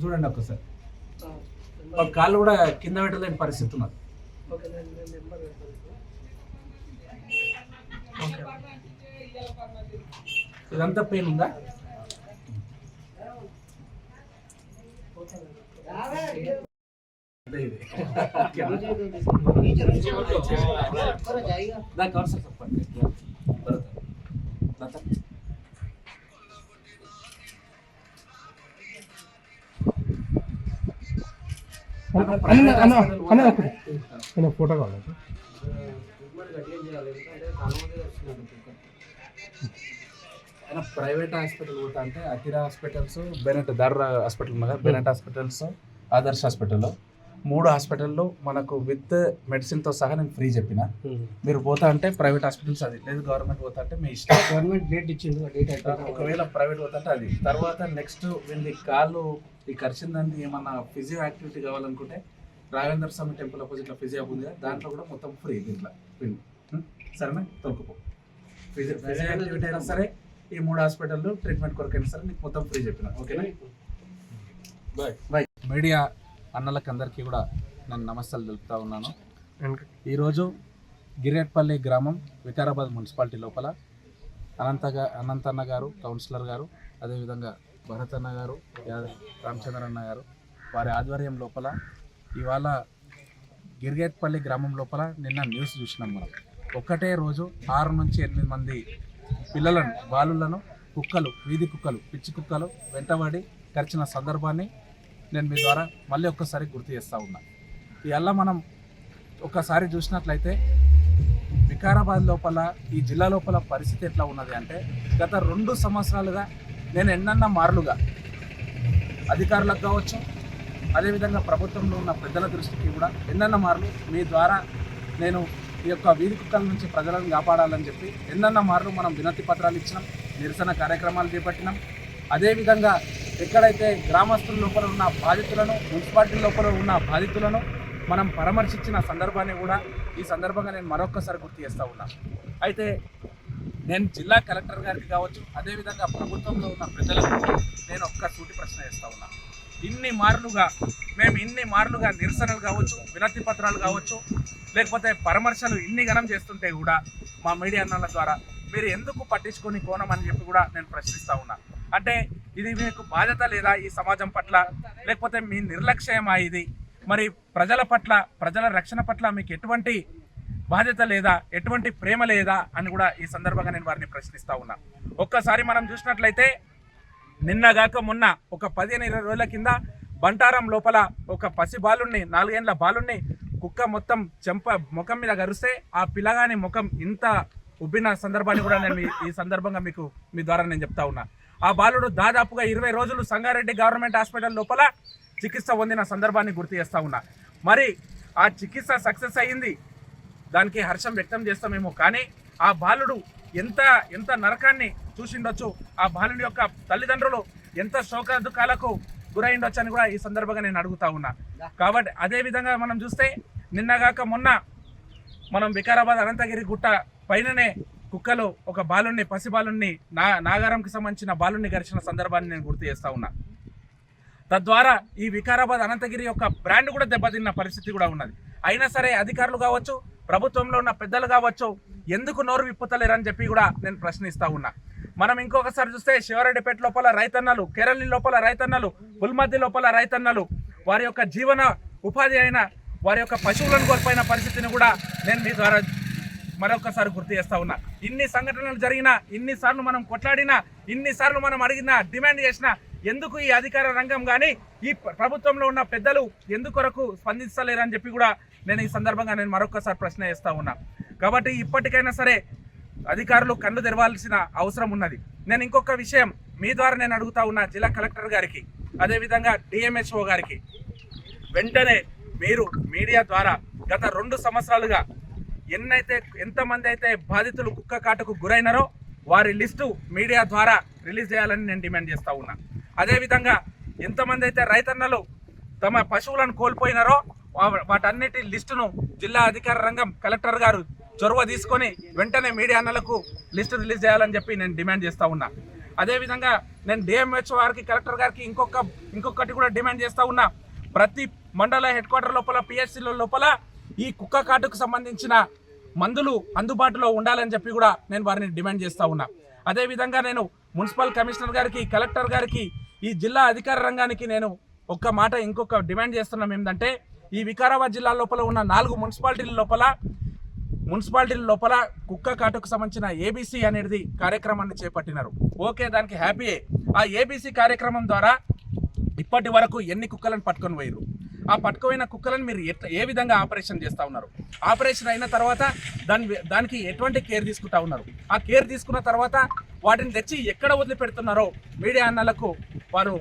చూడండి ఒకసారి. కాళ్ళు కూడా కింద పెట్టలేని పరిస్థితి ఉన్నది. ఇదంతా పెయిన్ ఉందా? ఫోటో కావాలి. ప్రైవేట్ హాస్పిటల్ పోతా అంటే అకిరా హాస్పిటల్స్, బెనెట్ దార్రా హాస్పిటల్ ఉన్నదా, బెనెట్ హాస్పిటల్స్, ఆదర్శ్ హాస్పిటల్లో 3 హాస్పిటల్లో మనకు విత్ మెడిసిన్తో సహా నేను ఫ్రీ చెప్పిన. మీరు పోతా అంటే ప్రైవేట్ హాస్పిటల్స్ అది లేదు, గవర్నమెంట్ పోతా అంటే మీ ఇష్టం. గవర్నమెంట్ డేట్ ఇచ్చింది, డేట్ అయితే ఒకవేళ ప్రైవేట్ పోతా అంటే అది. తర్వాత నెక్స్ట్ వీళ్ళ కాళ్ళు ఈ కరిచిందని ఏమన్నా ఫిజియో యాక్టివిటీ కావాలనుకుంటే రాఘవేంద్ర స్వామి టెంపుల్ అపోజిట్లో ఫిజియో ఉంది కదా, దాంట్లో కూడా మొత్తం ఫ్రీ దీంట్లో పిన్. సరేనా, తొలుకుపో. ఫిజియో యాక్టివిటీ అయినా సరే ఈ 3 హాస్పిటల్లో ట్రీట్మెంట్ కొరకైనా సరే నీకు మొత్తం ఫ్రీ చెప్పిన. ఓకేనా? బాయ్. మీడియా అన్నలకు అందరికీ కూడా నేను నమస్తలు తెలుపుతా ఉన్నాను. ఈరోజు గిరేట్పల్లి గ్రామం, వికారాబాద్ మున్సిపాలిటీ లోపల అనంతన్న గారు, కౌన్సిలర్ గారు, అదేవిధంగా భరత్ అన్న గారు, రామచంద్రన్న గారు వారి ఆధ్వర్యం లోపల ఇవాళ గిరిగేట్పల్లి గ్రామం లోపల నిన్న న్యూస్ చూసినాం మనం. ఒక్కటే రోజు 6 నుంచి 8 మంది పిల్లలను, బాలులను కుక్కలు, వీధి కుక్కలు, పిచ్చి కుక్కలు వెంటబడి కరిచిన సందర్భాన్ని నేను మీ ద్వారా మళ్ళీ ఒక్కసారి గుర్తు చేస్తూ ఉన్నా. ఇవల్ల మనం ఒక్కసారి చూసినట్లయితే వికారాబాద్ లోపల, ఈ జిల్లా లోపల పరిస్థితి ఎట్లా ఉన్నది అంటే, గత 2 సంవత్సరాలుగా నేను ఎన్నన్నా మార్లుగా అధికారులకు కావచ్చు, అదేవిధంగా ప్రభుత్వంలో ఉన్న పెద్దల దృష్టికి కూడా ఎన్నన్న మార్లు మీ ద్వారా నేను ఈ యొక్క వీధి కుక్కల నుంచి ప్రజలను కాపాడాలని చెప్పి ఎన్నన్న మార్లు మనం వినతి పత్రాలు ఇచ్చినాం, నిరసన కార్యక్రమాలు చేపట్టినాం. అదేవిధంగా ఎక్కడైతే గ్రామస్తుల లోపల ఉన్న బాధితులను, మున్సిపాలిటీ లోపల ఉన్న బాధితులను మనం పరామర్శించిన సందర్భాన్ని కూడా ఈ సందర్భంగా నేను మరొక్కసారి గుర్తు చేస్తూ ఉన్నా. అయితే నేను జిల్లా కలెక్టర్ గారికి కావచ్చు, అదేవిధంగా ప్రభుత్వంలో ఉన్న పెద్దలకు నేను ఒక్క సూటి ప్రశ్న చేస్తూ ఉన్నా. ఇన్ని మార్లుగా నిరసనలు కావచ్చు, వినతి పత్రాలు కావచ్చు, లేకపోతే పరామర్శలు ఇన్ని ఘనం చేస్తుంటే కూడా మా మీడియా అన్నల ద్వారా మీరు ఎందుకు పట్టించుకొని కోణం అని చెప్పి కూడా నేను ప్రశ్నిస్తూ ఉన్నా. అంటే ఇది మీకు బాధ్యత లేదా ఈ సమాజం పట్ల, లేకపోతే మీ నిర్లక్ష్యమా ఇది? మరి ప్రజల పట్ల, ప్రజల రక్షణ పట్ల మీకు ఎటువంటి బాధ్యత లేదా, ఎటువంటి ప్రేమ లేదా అని కూడా ఈ సందర్భంగా నేను వారిని ప్రశ్నిస్తూ ఉన్నా. ఒక్కసారి మనం చూసినట్లయితే నిన్నగాక మొన్న ఒక 15-20 రోజుల కింద బంటారం లోపల ఒక పసి బాలుణ్ణి, 4 ఏళ్ల బాలుణ్ణి కుక్క మొత్తం ముఖం మీద గరిస్తే ఆ పిల్లగాని ముఖం ఇంత ఉబ్బిన సందర్భాన్ని కూడా నేను ఈ సందర్భంగా మీకు మీ ద్వారా నేను చెప్తా ఉన్నా. ఆ బాలుడు దాదాపుగా 20 రోజులు సంగారెడ్డి గవర్నమెంట్ హాస్పిటల్ లోపల చికిత్స పొందిన సందర్భాన్ని గుర్తు చేస్తూ ఉన్నా. మరి ఆ చికిత్స సక్సెస్ అయ్యింది, దానికి హర్షం వ్యక్తం చేస్తామేమో, కానీ ఆ బాలుడు ఎంత నరకాన్ని చూసిండొచ్చు, ఆ బాలుడి యొక్క తల్లిదండ్రులు ఎంత శోక దుఃఖాలకు గురైండొచ్చు అని కూడా ఈ సందర్భంగా నేను అడుగుతా ఉన్నా. కాబట్టి అదేవిధంగా మనం చూస్తే నిన్నగాక మొన్న మనం వికారాబాద్ అనంతగిరి గుట్ట పైననే కుక్కలు ఒక బాలుని, పసి బాలుని, నాగారంకి సంబంధించిన బాలుని గరిచిన సందర్భాన్ని నేను గుర్తు చేస్తూ ఉన్నా. తద్వారా ఈ వికారాబాద్ అనంతగిరి యొక్క బ్రాండ్ కూడా దెబ్బతిన్న పరిస్థితి కూడా ఉన్నది. అయినా సరే అధికారులు కావచ్చు, ప్రభుత్వంలో ఉన్న పెద్దలు కావచ్చు, ఎందుకు నోరు విప్పుతలేరని చెప్పి కూడా నేను ప్రశ్నిస్తూ ఉన్నా. మనం ఇంకొకసారి చూస్తే శివారెడ్డిపేట లోపల రైతన్నలు, కేరళి లోపల రైతన్నలు, పుల్మద్ది లోపల రైతన్నలు వారి యొక్క జీవన ఉపాధి అయిన వారి యొక్క పశువులను కోల్పోయిన పరిస్థితిని కూడా నేను మీ ద్వారా మరొకసారి గుర్తు చేస్తూ ఉన్నా. ఇన్ని సంఘటనలు జరిగినా, ఇన్నిసార్లు మనం కొట్లాడినా, ఇన్నిసార్లు మనం అడిగినా, డిమాండ్ చేసినా ఎందుకు ఈ అధికార రంగం కానీ ఈ ప్రభుత్వంలో ఉన్న పెద్దలు ఎందుకొరకు స్పందించలేరని చెప్పి కూడా నేను ఈ సందర్భంగా నేను మరొకసారి ప్రశ్న చేస్తూ ఉన్నా. కాబట్టి ఇప్పటికైనా సరే అధికారులు కళ్ళు తెరవాల్సిన అవసరం ఉన్నది. నేను ఇంకొక విషయం మీ ద్వారా నేను అడుగుతా ఉన్నా జిల్లా కలెక్టర్ గారికి, అదేవిధంగా డిఎంహెచ్ఓ గారికి, వెంటనే మీరు మీడియా ద్వారా గత 2 సంవత్సరాలుగా ఎంతమంది అయితే బాధితులు కుక్క కాటుకు గురైనారో వారి లిస్టు మీడియా ద్వారా రిలీజ్ చేయాలని నేను డిమాండ్ చేస్తూ ఉన్నా. అదేవిధంగా ఎంతమంది అయితే రైతన్నలు తమ పశువులను కోల్పోయినారో వాటన్నిటి లిస్టును జిల్లా అధికార రంగం కలెక్టర్ గారు చొరవ తీసుకొని వెంటనే మీడియా అన్నలకు లిస్టు రిలీజ్ చేయాలని చెప్పి నేను డిమాండ్ చేస్తూ ఉన్నా. అదేవిధంగా నేను డిఎంహెచ్ఓ వారికి కలెక్టర్ గారికి ఇంకొకటి కూడా డిమాండ్ చేస్తూ ఉన్నా. ప్రతి మండల హెడ్ క్వార్టర్ లోపల పిఎస్సీల లోపల ఈ కుక్క కాటుకు సంబంధించిన మందులు అందుబాటులో ఉండాలని చెప్పి కూడా నేను వారిని డిమాండ్ చేస్తూ ఉన్నా. అదేవిధంగా నేను మున్సిపల్ కమిషనర్ గారికి కలెక్టర్ గారికి ఈ జిల్లా అధికార రంగానికి నేను ఇంకొక డిమాండ్ చేస్తున్నాం. ఏంటంటే ఈ వికారాబాద్ జిల్లా లోపల ఉన్న 4 మున్సిపాలిటీల లోపల కుక్క కాటుకు సంబంధించిన ఏబీసీ అనేది కార్యక్రమాన్ని చేపట్టినారు. ఓకే, దానికి హ్యాపీయే. ఆ ఏబీసీ కార్యక్రమం ద్వారా ఇప్పటి వరకు ఎన్ని కుక్కలను పట్టుకొని పోయారు? ఆ పట్టుకుపోయిన కుక్కలను మీరు ఏ విధంగా ఆపరేషన్ చేస్తూ ఉన్నారు? ఆపరేషన్ అయిన తర్వాత దానికి ఎటువంటి కేర్ తీసుకుంటా ఉన్నారు? ఆ కేర్ తీసుకున్న తర్వాత వాటిని తెచ్చి ఎక్కడ వదిలిపెడుతున్నారో మీడియా అన్నలకు వారు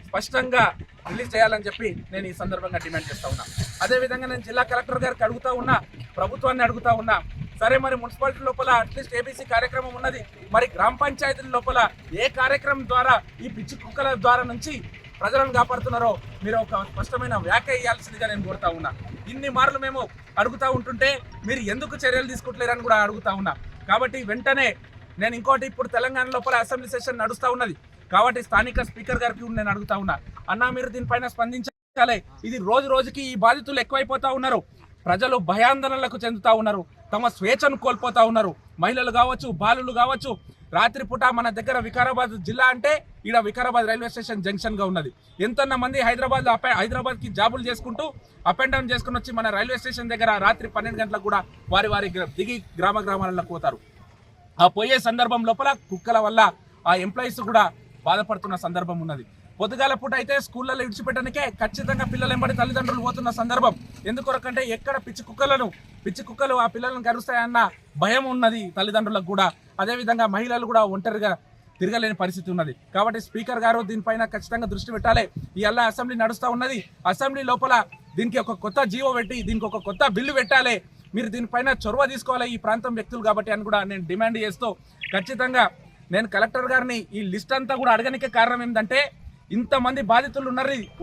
స్పష్టంగా రిలీజ్ చేయాలని చెప్పి నేను ఈ సందర్భంగా డిమాండ్ చేస్తూ ఉన్నా. అదేవిధంగా నేను జిల్లా కలెక్టర్ గారికి అడుగుతా ఉన్నా, ప్రభుత్వాన్ని అడుగుతా ఉన్నా, సరే మరి మున్సిపాలిటీ లోపల అట్లీస్ట్ ఏబీసీ కార్యక్రమం ఉన్నది, మరి గ్రామ పంచాయతీల లోపల ఏ కార్యక్రమం ద్వారా ఈ పిచ్చి కుక్కల ద్వారా నుంచి ప్రజలను కాపాడుతున్నారో మీరు ఒక స్పష్టమైన వ్యాఖ్య ఇవ్వాల్సిందిగా నేను కోరుతా ఉన్నా. ఇన్ని మార్లు మేము అడుగుతూ ఉంటుంటే మీరు ఎందుకు చర్యలు తీసుకుంటలేరని కూడా అడుగుతా ఉన్నా. కాబట్టి వెంటనే నేను ఇంకోటి, ఇప్పుడు తెలంగాణ లోపల అసెంబ్లీ సెషన్ నడుస్తూ ఉన్నది కాబట్టి స్థానిక స్పీకర్ గారికి నేను అడుగుతా ఉన్నా, అన్నా మీరు దీనిపైన స్పందించాలి. ఇది రోజు రోజుకి ఈ బాధితులు ఎక్కువైపోతా ఉన్నారు. ప్రజలు భయాందోళనలకు చెందుతా ఉన్నారు, తమ స్వేచ్ఛను కోల్పోతా ఉన్నారు. మహిళలు కావచ్చు, బాలులు కావచ్చు. రాత్రిపూట మన వికారాబాద్ జిల్లా అంటే ఈడ వికారాబాద్ రైల్వే స్టేషన్ జంక్షన్ గా ఉన్నది. ఎంతన్న మంది హైదరాబాద్కి జాబులు చేసుకుంటూ అప్ అండ్ డౌన్ చేసుకుని వచ్చి మన రైల్వే స్టేషన్ దగ్గర రాత్రి 12 గంటలకు కూడా వారి దిగి గ్రామాలలో పోతారు. ఆ పోయే సందర్భం లోపల కుక్కల వల్ల ఆ ఎంప్లాయీస్ కూడా బాధపడుతున్న సందర్భం ఉన్నది. పొద్దుగాల పూట అయితే స్కూళ్ళలో విడిచిపెట్టడానికే ఖచ్చితంగా పిల్లలు ఎంబడి తల్లిదండ్రులు పోతున్న సందర్భం. ఎందుకొరకంటే ఎక్కడ పిచ్చి కుక్కలు ఆ పిల్లలను కరుస్తాయన్న భయం ఉన్నది తల్లిదండ్రులకు కూడా. అదేవిధంగా మహిళలు కూడా ఒంటరిగా తిరగలేని పరిస్థితి ఉన్నది. కాబట్టి స్పీకర్ గారు దీనిపైన ఖచ్చితంగా దృష్టి పెట్టాలి. ఇవాళ అసెంబ్లీ నడుస్తూ ఉన్నది. అసెంబ్లీ లోపల దీనికి ఒక కొత్త జీవో పెట్టి దీనికి ఒక కొత్త బిల్లు పెట్టాలి. మీరు దీనిపైన చొరవ తీసుకోవాలి ఈ ప్రాంతం వ్యక్తులు కాబట్టి అని కూడా నేను డిమాండ్ చేస్తూ, ఖచ్చితంగా నేను కలెక్టర్ గారిని ఈ లిస్ట్ అంతా కూడా అడగనికే కారణం ఏంటంటే ఇంతమంది బాధితులు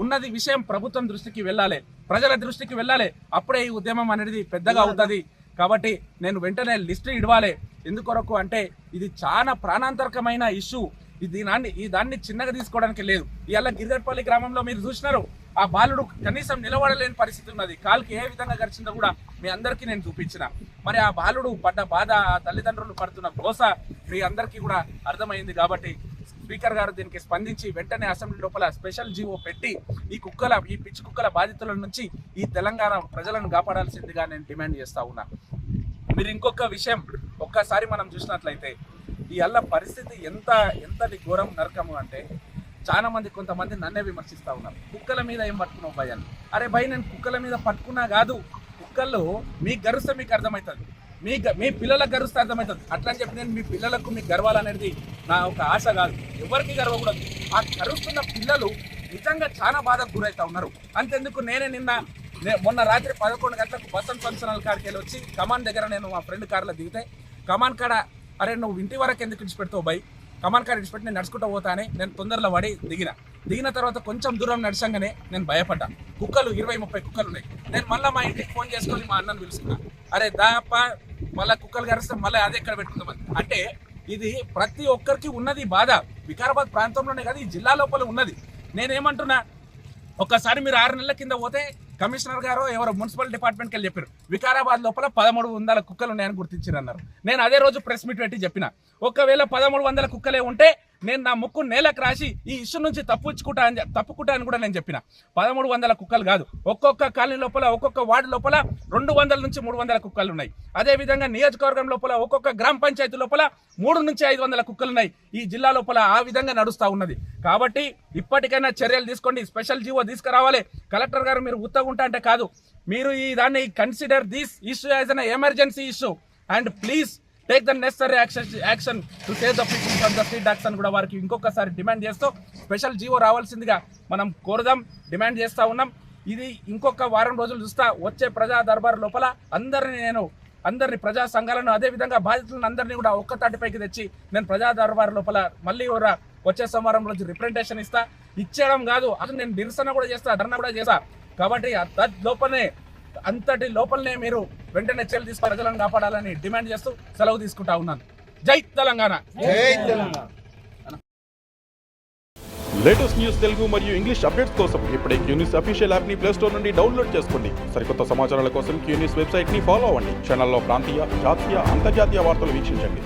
ఉన్నది విషయం ప్రభుత్వం దృష్టికి వెళ్ళాలి, ప్రజల దృష్టికి వెళ్ళాలి. అప్పుడే ఈ ఉద్యమం అనేది పెద్దగా అవుతుంది. కాబట్టి నేను వెంటనే లిస్ట్ ఇవ్వాలి. ఎందుకొరకు అంటే ఇది చాలా ప్రాణాంతకమైన ఇష్యూ. దాన్ని చిన్నగా తీసుకోవడానికి లేదు. ఇవాళ గిరిగట్పల్లి గ్రామంలో మీరు చూసినారు, ఆ బాలుడు కనీసం నిలబడలేని పరిస్థితి ఉన్నది. కాలుకి ఏ విధంగా గడిచిందో కూడా మీ అందరికీ నేను చూపించిన. మరి ఆ బాలుడు పడ్డ బాధ, ఆ తల్లిదండ్రులు పడుతున్న గోస మీ అందరికీ కూడా అర్థమైంది. కాబట్టి స్పీకర్ గారు దీనికి స్పందించి వెంటనే అసెంబ్లీ లోపల స్పెషల్ జీవో పెట్టి ఈ పిచ్చి కుక్కల బాధితుల నుంచి ఈ తెలంగాణ ప్రజలను కాపాడాల్సిందిగా నేను డిమాండ్ చేస్తా ఉన్నా. మీరు ఇంకొక విషయం ఒక్కసారి మనం చూసినట్లయితే ఈ అల్ల పరిస్థితి ఎంతటి ఘోరం నరకము అంటే చాలా మంది కొంతమంది నన్నే విమర్శిస్తూ ఉన్నారు, కుక్కల మీద ఏం పట్టుకున్నావు భయ్ అని. అరే భయ్, నేను కుక్కల మీద పట్టుకున్నా కాదు, కుక్కల్లో మీకు గరుస్తే మీకు అర్థమవుతుంది, మీ పిల్లలకు గరుస్తే అర్థమవుతుంది. అట్లా అని చెప్పి నేను మీ పిల్లలకు మీకు గర్వాలనేది నా ఒక ఆశ కాదు, ఎవరికి గర్వకూడదు. ఆ కరుస్తున్న పిల్లలు నిజంగా చాలా బాధకు గురవుతా ఉన్నారు. అంతెందుకు మొన్న రాత్రి 11 గంటలకు బసంత్ ఫంక్షన్ హాల్ కాడికి వెళ్ళి వచ్చి కమాన్ దగ్గర నేను మా ఫ్రెండ్ కార్లో దిగితే కమాన్ కాడ, అరే నువ్వు ఇంటి వరకు ఎందుకు విడిచిపెడతావు బై, కమాన్ కాడ విడిచిపెట్టి నేను నడుచుకుంటూ పోతా అని నేను తొందరలో పడి దిగిన తర్వాత కొంచెం దూరం నడిచంగానే నేను భయపడ్డా. కుక్కలు 20-30 కుక్కలు ఉన్నాయి. నేను మళ్ళీ మా ఇంటికి ఫోన్ చేసుకొని మా అన్నను పిలుచుకున్నా, అరే దాప మళ్ళీ కుక్కలు కరిస్తే మళ్ళీ అదే ఎక్కడ పెట్టుకుందామని. అంటే ఇది ప్రతి ఒక్కరికి ఉన్నది బాధ. వికారాబాద్ ప్రాంతంలోనే కాదు, ఈ జిల్లా లోపల ఉన్నది. నేనేమంటున్నా, ఒక్కసారి మీరు 6 నెలల కింద పోతే కమిషనర్ గారు ఎవరో మున్సిపల్ డిపార్ట్మెంట్కి వెళ్ళి చెప్పారు వికారాబాద్ లోపల 1300 కుక్కలు ఉన్నాయని గుర్తించారు అన్నారు. నేను అదే రోజు ప్రెస్ మీట్ పెట్టి చెప్పిన, ఒకవేళ 1300 కుక్కలే ఉంటే నేను నా ముక్కు నేలకు రాసి ఈ ఇష్యూ నుంచి తప్పుకుంటా అని కూడా నేను చెప్పిన. 1300 కుక్కలు కాదు, ఒక్కొక్క కాలనీ లోపల ఒక్కొక్క వార్డు లోపల 200 నుంచి 300 కుక్కలు ఉన్నాయి. అదేవిధంగా నియోజకవర్గం లోపల ఒక్కొక్క గ్రామ పంచాయతీ లోపల 3 నుంచి 500 కుక్కలు ఉన్నాయి. ఈ జిల్లా లోపల ఆ విధంగా నడుస్తూ ఉన్నది. కాబట్టి ఇప్పటికైనా చర్యలు తీసుకోండి, స్పెషల్ జీవో తీసుకురావాలి. కలెక్టర్ గారు మీరు ఉత్తగుంటా అంటే కాదు, మీరు దాన్ని consider this issue as an emergency issue and please take the necessary action to save the people from the street dogs అని కూడా వారికి ఇంకొకసారి డిమాండ్ చేస్తూ స్పెషల్ జీవో రావాల్సిందిగా మనం కోరదాం, డిమాండ్ చేస్తూ ఉన్నాం. ఇది ఇంకొక వారం రోజులు చూస్తా వచ్చే ప్రజా దర్బార్ లోపల అందరినీ ప్రజా సంఘాలను అదేవిధంగా బాధితులను అందరినీ కూడా ఒక్క తాటిపైకి తెచ్చి నేను ప్రజా దర్బార్ లోపల మళ్ళీ వచ్చే సోమవారం రోజు రిప్రజెంటేషన్ ఇచ్చేయడం కాదు, అది నేను నిరసన కూడా చేస్తా, ధర్నా కూడా చేస్తా. కాబట్టి అంతటి లోపలనే మీరు వెంటనే చర్యలు తీసుకుని ప్రజలను కాపాడాలని డిమాండ్ చేస్తూ సెలవు తీసుకుంటా ఉన్నాను. జై తెలంగాణ. లేటెస్ట్ న్యూస్ తెలుగు మరియు ఇంగ్లీష్ అప్డేట్స్ కోసం ఇప్పుడే క్యూన్యూస్ అఫీషియల్ యాప్ ని ప్లే స్టోర్ నుండి డౌన్లోడ్ చేసుకోండి. సరికొత్త సమాచారాల కోసం క్యూన్యూస్ వెబ్సైట్ ని ఫాలో అవ్వండి. ఛానల్లో ప్రాంతీయ, జాతీయ, అంతర్జాతీయ వార్తలు వీక్షించండి.